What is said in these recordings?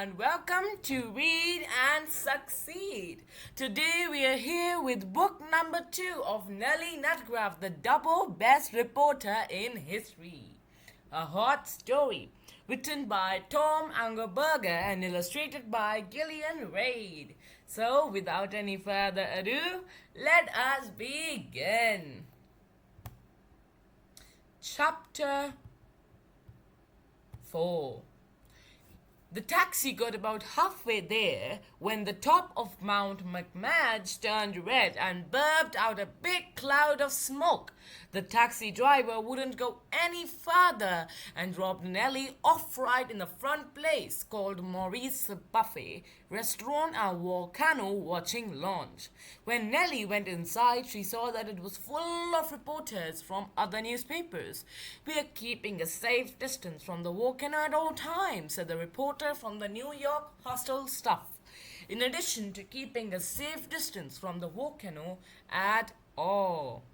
and welcome to Read and Succeed. Today we are here with book number 2 of Nellie Nutgraf, the double best reporter in history. A Hot Story, written by Tom Angleberger and illustrated by Gillian Reid. So, without any further ado, let us begin. Chapter 4. The taxi got about halfway there when the top of Mount McMadge turned red and burped out a big cloud of smoke. The taxi driver wouldn't go any farther and dropped Nellie off right in the front place called Maurice Buffet Restaurant and Volcano Watching Lounge. When Nellie went inside, she saw that it was full of reporters from other newspapers. "We are keeping a safe distance from the volcano at all times," said the reporter from the New York Hostel staff. In addition to keeping a safe distance from the volcano at all.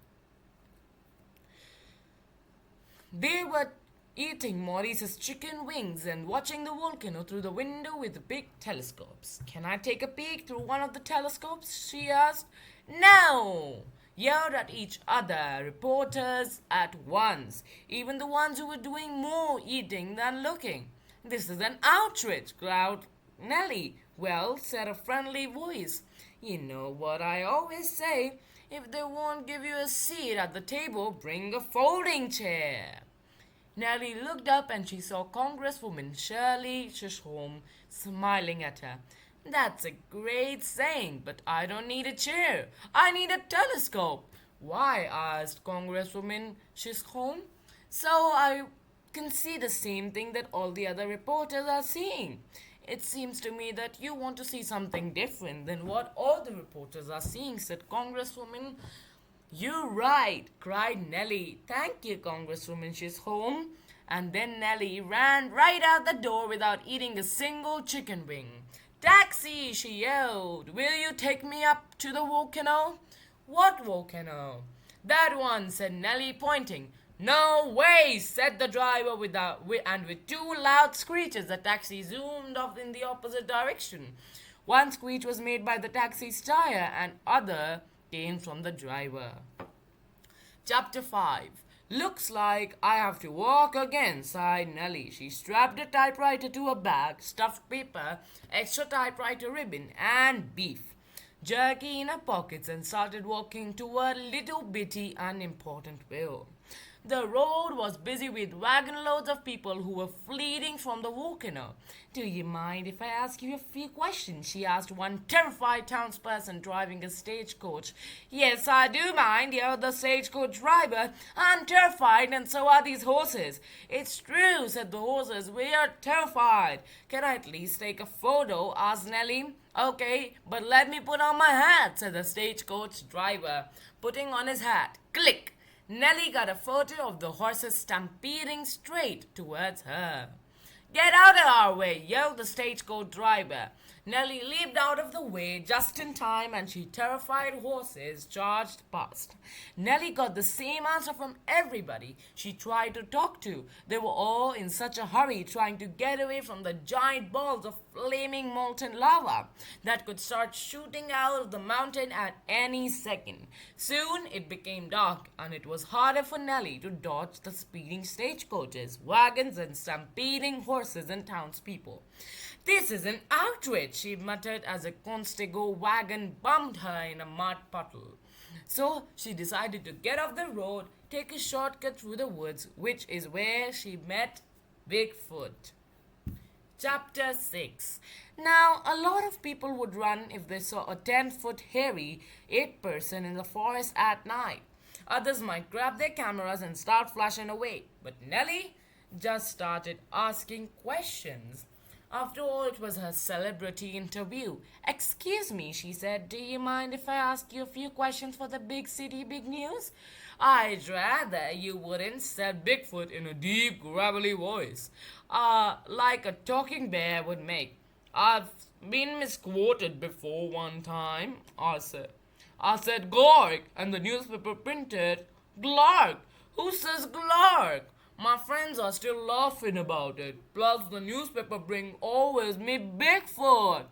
They were eating Maurice's chicken wings and watching the volcano through the window with big telescopes. "Can I take a peek through one of the telescopes?" she asked. "No!" yelled at each other, reporters at once, even the ones who were doing more eating than looking. "This is an outrage," growled Nellie. "Well," said a friendly voice, "you know what I always say. If they won't give you a seat at the table, bring a folding chair." Nellie looked up and she saw Congresswoman Shirley Chisholm smiling at her. "That's a great saying, but I don't need a chair. I need a telescope." "Why?" asked Congresswoman Chisholm. "So I can see the same thing that all the other reporters are seeing." "It seems to me that you want to see something different than what all the reporters are seeing," said Congresswoman. "You're right," cried Nellie. "Thank you, Congresswoman Chisholm." And then Nellie ran right out the door without eating a single chicken wing. "Taxi!" she yelled. "Will you take me up to the volcano?" "What volcano?" "That one," said Nellie, pointing. "No way," said the driver and with two loud screeches the taxi zoomed off in the opposite direction. One screech was made by the taxi's tire and other came from the driver. Chapter 5. "Looks like I have to walk again," sighed Nellie. She strapped a typewriter to her bag, stuffed paper, extra typewriter ribbon, and beef jerky in her pockets and started walking toward little bitty unimportantville. The road was busy with wagon loads of people who were fleeing from the volcano. "Do you mind if I ask you a few questions?" she asked one terrified townsperson driving a stagecoach. "Yes, I do mind," yelled the stagecoach driver. "I'm terrified, and so are these horses." "It's true," said the horses. "We are terrified." "Can I at least take a photo?" asked Nellie. "Okay, but let me put on my hat," said the stagecoach driver, putting on his hat. Click! Nellie got a photo of the horses stampeding straight towards her. "Get out of our way!" yelled the stagecoach driver. Nellie leaped out of the way just in time and she terrified horses charged past. Nellie got the same answer from everybody she tried to talk to. They were all in such a hurry trying to get away from the giant balls of flaming molten lava that could start shooting out of the mountain at any second. Soon it became dark and it was harder for Nellie to dodge the speeding stagecoaches, wagons, and stampeding horses and townspeople. "This is an outrage," she muttered as a Constego wagon bumped her in a mud puddle. So she decided to get off the road, take a shortcut through the woods, which is where she met Bigfoot. Chapter 6. Now, a lot of people would run if they saw a 10-foot hairy 8-person in the forest at night. Others might grab their cameras and start flashing away. But Nellie just started asking questions. After all, it was her celebrity interview. "Excuse me," she said, "do you mind if I ask you a few questions for the big city, big news?" "I'd rather you wouldn't," said Bigfoot in a deep, gravelly voice, like a talking bear would make. "I've been misquoted before one time," I said. "I said Glark, and the newspaper printed Glark. Who says Glark?" My friends are still laughing about it. Plus, the newspaper bring always me Bigfoot.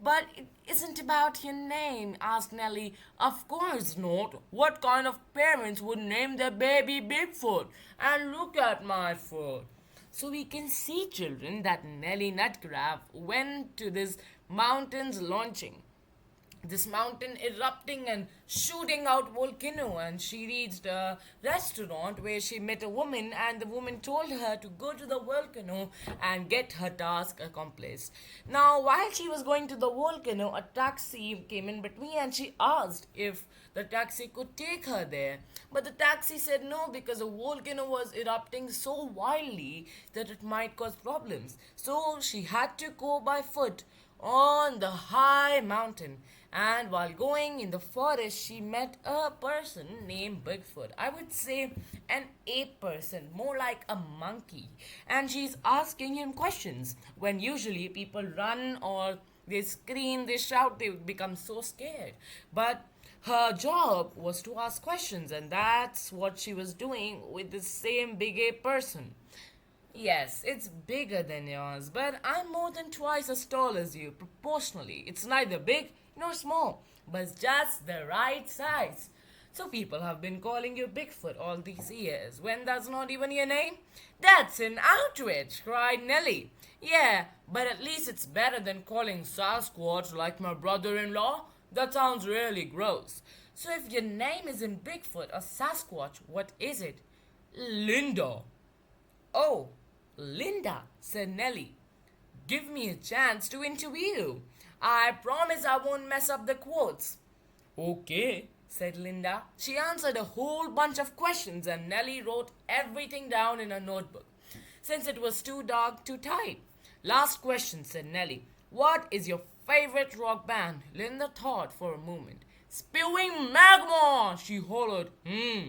But it isn't about your name, asked Nellie. Of course not. What kind of parents would name their baby Bigfoot? And look at my foot. So we can see, children, that Nellie Nutgraf went to this mountains launching, this mountain erupting and shooting out volcano, and she reached a restaurant where she met a woman, and the woman told her to go to the volcano and get her task accomplished. Now while she was going to the volcano, a taxi came in between, and she asked if the taxi could take her there, but the taxi said no, because the volcano was erupting so wildly that it might cause problems. So she had to go by foot on the high mountain. And while going in the forest, she met a person named Bigfoot. I would say an ape person, more like a monkey. And she's asking him questions when usually people run or they scream, they shout, they become so scared. But her job was to ask questions, and that's what she was doing with the same big ape person. Yes, it's bigger than yours, but I'm more than twice as tall as you, proportionally. It's neither big nor small, but it's just the right size. So people have been calling you Bigfoot all these years, when that's not even your name? That's an outrage, cried Nellie. Yeah, but at least it's better than calling Sasquatch like my brother-in-law. That sounds really gross. So if your name isn't Bigfoot or Sasquatch, what is it? Linda. Oh, Linda, said Nellie. Give me a chance to interview. I promise I won't mess up the quotes. Okay, said Linda. She answered a whole bunch of questions, and Nellie wrote everything down in a notebook, since it was too dark to type. Last question, said Nellie. What is your favorite rock band? Linda thought for a moment. Spewing Magma, she hollered.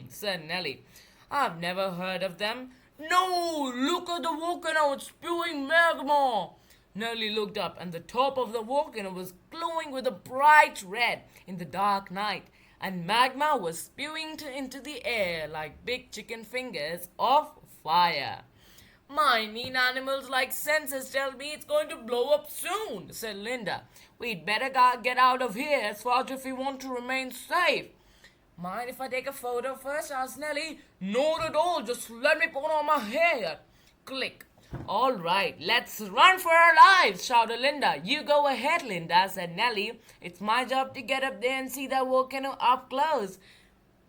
Said Nellie. I've never heard of them. No, look at the volcano, it's spewing magma. Nellie looked up, and the top of the volcano was glowing with a bright red in the dark night, and magma was spewing into the air like big chicken fingers of fire. My mean animals like senses tell me it's going to blow up soon, said Linda. We'd better get out of here as fast if we want to remain safe. Mind if I take a photo first? Asked Nellie. Not at all, just let me put on my hair. Click. All right, let's run for our lives, shouted Linda. You go ahead, Linda, said Nellie. It's my job to get up there and see the volcano up close.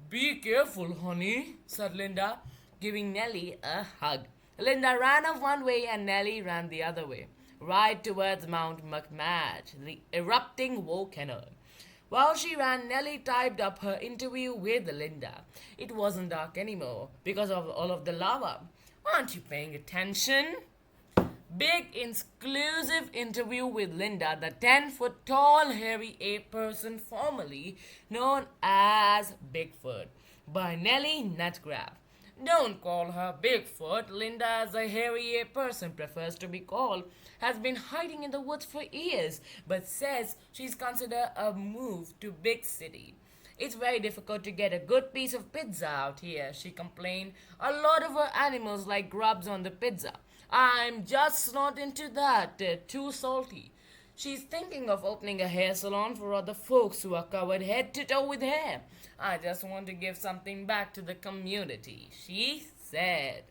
Be careful, honey, said Linda, giving Nellie a hug. Linda ran off one way and Nellie ran the other way, right towards Mount McMatch, the erupting volcano. While she ran, Nellie typed up her interview with Linda. It wasn't dark anymore because of all of the lava. Aren't you paying attention? Big exclusive interview with Linda, the 10-foot tall hairy ape person formerly known as Bigfoot, by Nellie Nutgraf. Don't call her Bigfoot. Linda, as a hairy ape person prefers to be called, has been hiding in the woods for years, but says she's considered a move to big city. It's very difficult to get a good piece of pizza out here, she complained. A lot of her animals like grubs on the pizza. I'm just not into that. They're too salty. She's thinking of opening a hair salon for other folks who are covered head to toe with hair. I just want to give something back to the community, she said.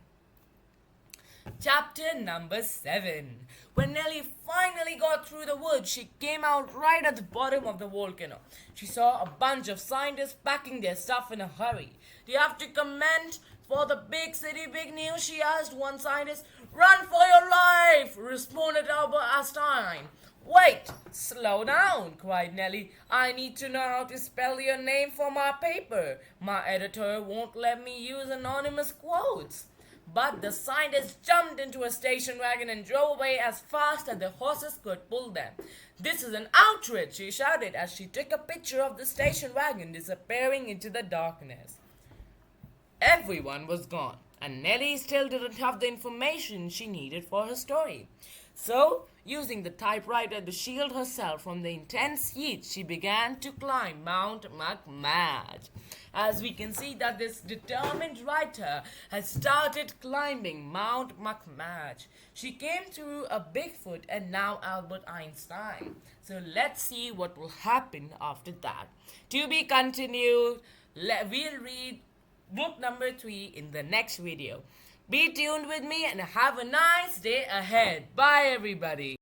Chapter number 7. When Nellie finally got through the woods, she came out right at the bottom of the volcano. She saw a bunch of scientists packing their stuff in a hurry. Do you have to comment for the big city, big news? She asked one scientist. Run for your life, responded Albert Einstein. Wait, slow down, cried Nellie. I need to know how to spell your name for my paper. My editor won't let me use anonymous quotes. But the scientist jumped into a station wagon and drove away as fast as the horses could pull them. This is an outrage, she shouted as she took a picture of the station wagon disappearing into the darkness. Everyone was gone, and Nellie still didn't have the information she needed for her story. So, Using the typewriter to shield herself from the intense heat, she began to climb Mount McMad. As we can see that this determined writer has started climbing Mount McMad. She came through a Bigfoot and now Albert Einstein. So let's see what will happen after that. To be continued, we'll read book number 3 in the next video. Be tuned with me and have a nice day ahead. Bye everybody.